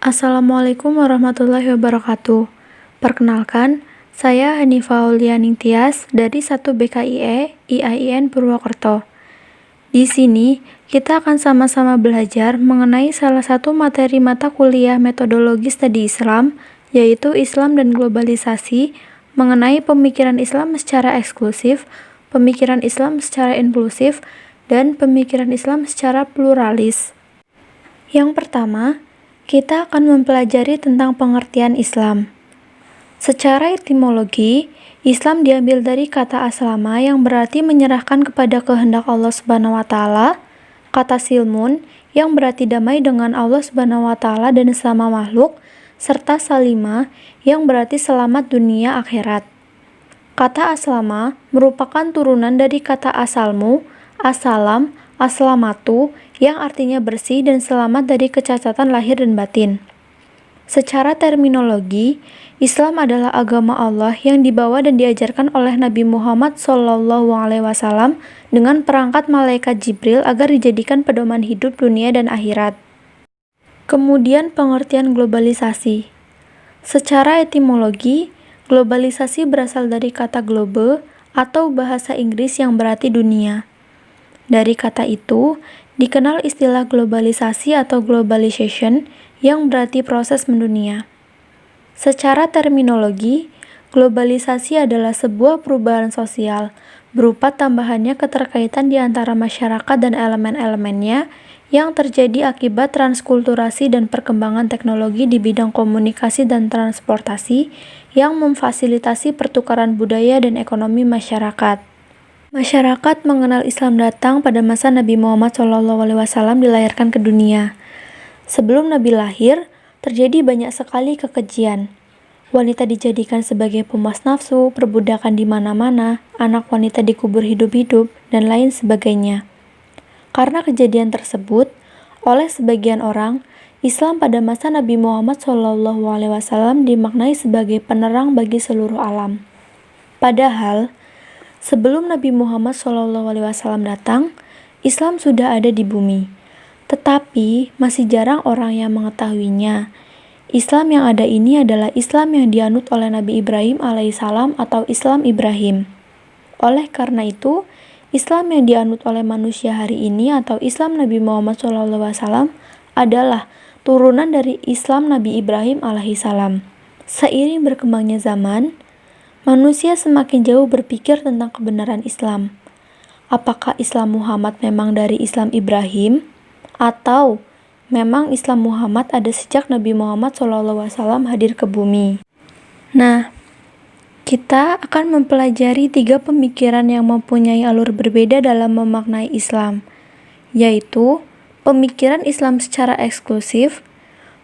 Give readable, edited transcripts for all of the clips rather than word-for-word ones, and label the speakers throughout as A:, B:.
A: Assalamualaikum warahmatullahi wabarakatuh. Perkenalkan, saya Hanifah Aulianing Tias dari 1 BKIE IAIN Purwokerto. Di sini, kita akan sama-sama belajar mengenai salah satu materi mata kuliah metodologi studi Islam, yaitu Islam dan Globalisasi, mengenai pemikiran Islam secara eksklusif, pemikiran Islam secara inklusif, dan pemikiran Islam secara pluralis. Yang pertama, kita akan mempelajari tentang pengertian Islam. Secara etimologi, Islam diambil dari kata aslama yang berarti menyerahkan kepada kehendak Allah Subhanahu wa taala, kata silmun yang berarti damai dengan Allah Subhanahu wa taala dan sesama makhluk, serta salima yang berarti selamat dunia akhirat. Kata aslama merupakan turunan dari kata asalmu, asalam, aslamatu yang artinya bersih dan selamat dari kecacatan lahir dan batin. Secara terminologi, Islam adalah agama Allah yang dibawa dan diajarkan oleh Nabi Muhammad SAW dengan perangkat malaikat Jibril agar dijadikan pedoman hidup dunia dan akhirat. Kemudian pengertian globalisasi. Secara etimologi, globalisasi berasal dari kata globe atau bahasa Inggris yang berarti dunia. Dari kata itu, dikenal istilah globalisasi atau globalization yang berarti proses mendunia. Secara terminologi, globalisasi adalah sebuah perubahan sosial berupa tambahannya keterkaitan di antara masyarakat dan elemen-elemennya yang terjadi akibat transkulturasi dan perkembangan teknologi di bidang komunikasi dan transportasi yang memfasilitasi pertukaran budaya dan ekonomi masyarakat. Masyarakat mengenal Islam datang pada masa Nabi Muhammad SAW dilahirkan ke dunia. Sebelum Nabi lahir, terjadi banyak sekali kekejian. Wanita dijadikan sebagai pemuas nafsu, perbudakan di mana-mana, anak wanita dikubur hidup-hidup, dan lain sebagainya. Karena kejadian tersebut, oleh sebagian orang, Islam pada masa Nabi Muhammad SAW dimaknai sebagai penerang bagi seluruh alam. Padahal, sebelum Nabi Muhammad SAW datang, Islam sudah ada di bumi. Tetapi masih jarang orang yang mengetahuinya. Islam yang ada ini adalah Islam yang dianut oleh Nabi Ibrahim alaihissalam atau Islam Ibrahim. Oleh karena itu, Islam yang dianut oleh manusia hari ini atau Islam Nabi Muhammad SAW adalah turunan dari Islam Nabi Ibrahim alaihissalam. Seiring berkembangnya zaman, manusia semakin jauh berpikir tentang kebenaran Islam. Apakah Islam Muhammad memang dari Islam Ibrahim? Atau memang Islam Muhammad ada sejak Nabi Muhammad SAW hadir ke bumi? Nah, kita akan mempelajari 3 pemikiran yang mempunyai alur berbeda dalam memaknai Islam, yaitu pemikiran Islam secara eksklusif,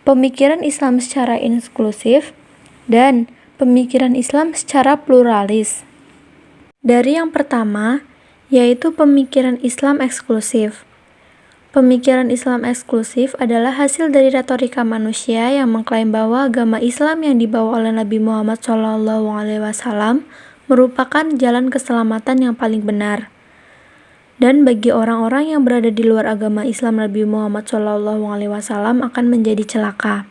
A: pemikiran Islam secara inklusif, dan pemikiran Islam secara pluralis. Dari yang pertama, yaitu pemikiran Islam eksklusif. Pemikiran Islam eksklusif adalah hasil dari retorika manusia yang mengklaim bahwa agama Islam yang dibawa oleh Nabi Muhammad SAW merupakan jalan keselamatan yang paling benar. Dan bagi orang-orang yang berada di luar agama Islam Nabi Muhammad SAW akan menjadi celaka.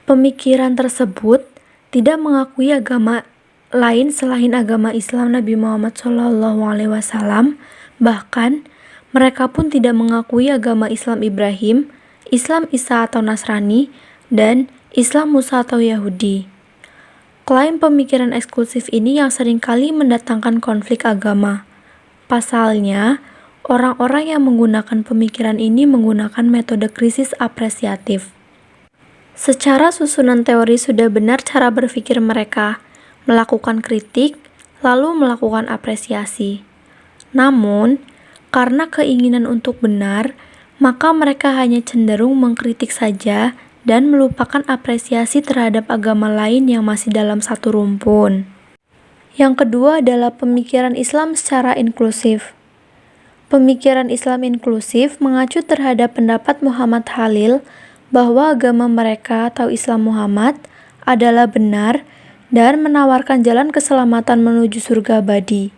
A: Pemikiran tersebut tidak mengakui agama lain selain agama Islam Nabi Muhammad SAW, bahkan mereka pun tidak mengakui agama Islam Ibrahim, Islam Isa atau Nasrani, dan Islam Musa atau Yahudi. Klaim pemikiran eksklusif ini yang seringkali mendatangkan konflik agama. Pasalnya, orang-orang yang menggunakan pemikiran ini menggunakan metode krisis apresiatif. Secara susunan teori sudah benar cara berpikir mereka, melakukan kritik, lalu melakukan apresiasi. Namun, karena keinginan untuk benar, maka mereka hanya cenderung mengkritik saja dan melupakan apresiasi terhadap agama lain yang masih dalam satu rumpun. Yang kedua adalah pemikiran Islam secara inklusif. Pemikiran Islam inklusif mengacu terhadap pendapat Muhammad Khalil bahwa agama mereka atau Islam Muhammad adalah benar dan menawarkan jalan keselamatan menuju surga abadi.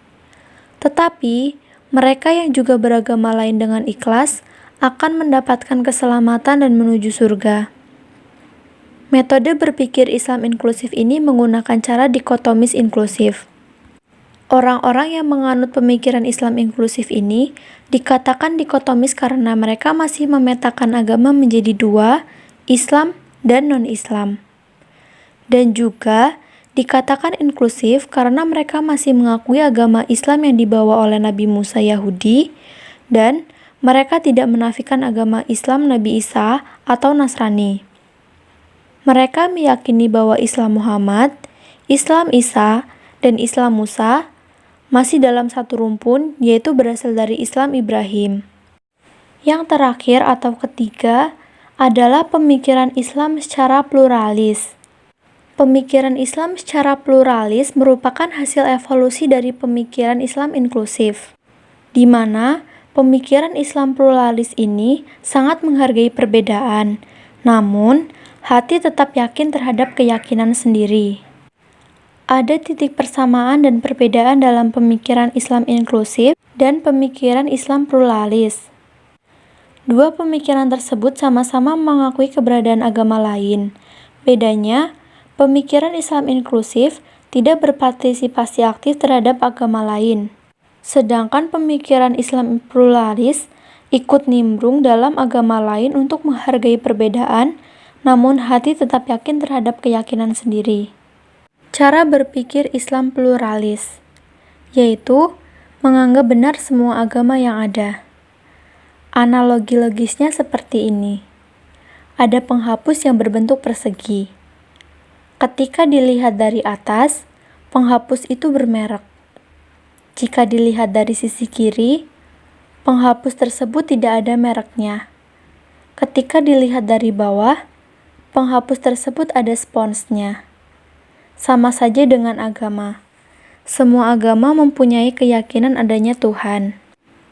A: Tetapi, mereka yang juga beragama lain dengan ikhlas akan mendapatkan keselamatan dan menuju surga. Metode berpikir Islam inklusif ini menggunakan cara dikotomis inklusif. Orang-orang yang menganut pemikiran Islam inklusif ini dikatakan dikotomis karena mereka masih memetakan agama menjadi dua, Islam dan non-Islam. Dan juga dikatakan inklusif karena mereka masih mengakui agama Islam yang dibawa oleh Nabi Musa Yahudi dan mereka tidak menafikan agama Islam Nabi Isa atau Nasrani. Mereka meyakini bahwa Islam Muhammad, Islam Isa, dan Islam Musa masih dalam satu rumpun, yaitu berasal dari Islam Ibrahim. Yang terakhir atau ketiga adalah pemikiran Islam secara pluralis. Pemikiran Islam secara pluralis merupakan hasil evolusi dari pemikiran Islam inklusif, di mana pemikiran Islam pluralis ini sangat menghargai perbedaan, namun hati tetap yakin terhadap keyakinan sendiri. Ada titik persamaan dan perbedaan dalam pemikiran Islam inklusif dan pemikiran Islam pluralis. Dua pemikiran tersebut sama-sama mengakui keberadaan agama lain. Bedanya, pemikiran Islam inklusif tidak berpartisipasi aktif terhadap agama lain. Sedangkan pemikiran Islam pluralis ikut nimbrung dalam agama lain untuk menghargai perbedaan, namun hati tetap yakin terhadap keyakinan sendiri. Cara berpikir Islam pluralis, yaitu menganggap benar semua agama yang ada. Analogi logisnya seperti ini. Ada penghapus yang berbentuk persegi. Ketika dilihat dari atas, penghapus itu bermerek. Jika dilihat dari sisi kiri, penghapus tersebut tidak ada mereknya. Ketika dilihat dari bawah, penghapus tersebut ada sponsnya. Sama saja dengan agama. Semua agama mempunyai keyakinan adanya Tuhan.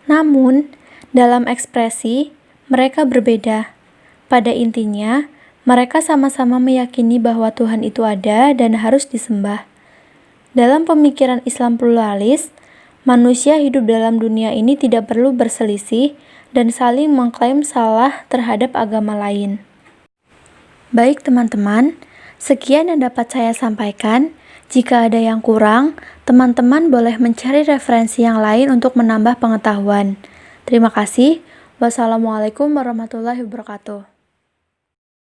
A: Namun, dalam ekspresi, mereka berbeda. Pada intinya, mereka sama-sama meyakini bahwa Tuhan itu ada dan harus disembah. Dalam pemikiran Islam pluralis, manusia hidup dalam dunia ini tidak perlu berselisih dan saling mengklaim salah terhadap agama lain. Baik teman-teman, sekian yang dapat saya sampaikan. Jika ada yang kurang, teman-teman boleh mencari referensi yang lain untuk menambah pengetahuan. Terima kasih. Wassalamualaikum warahmatullahi wabarakatuh.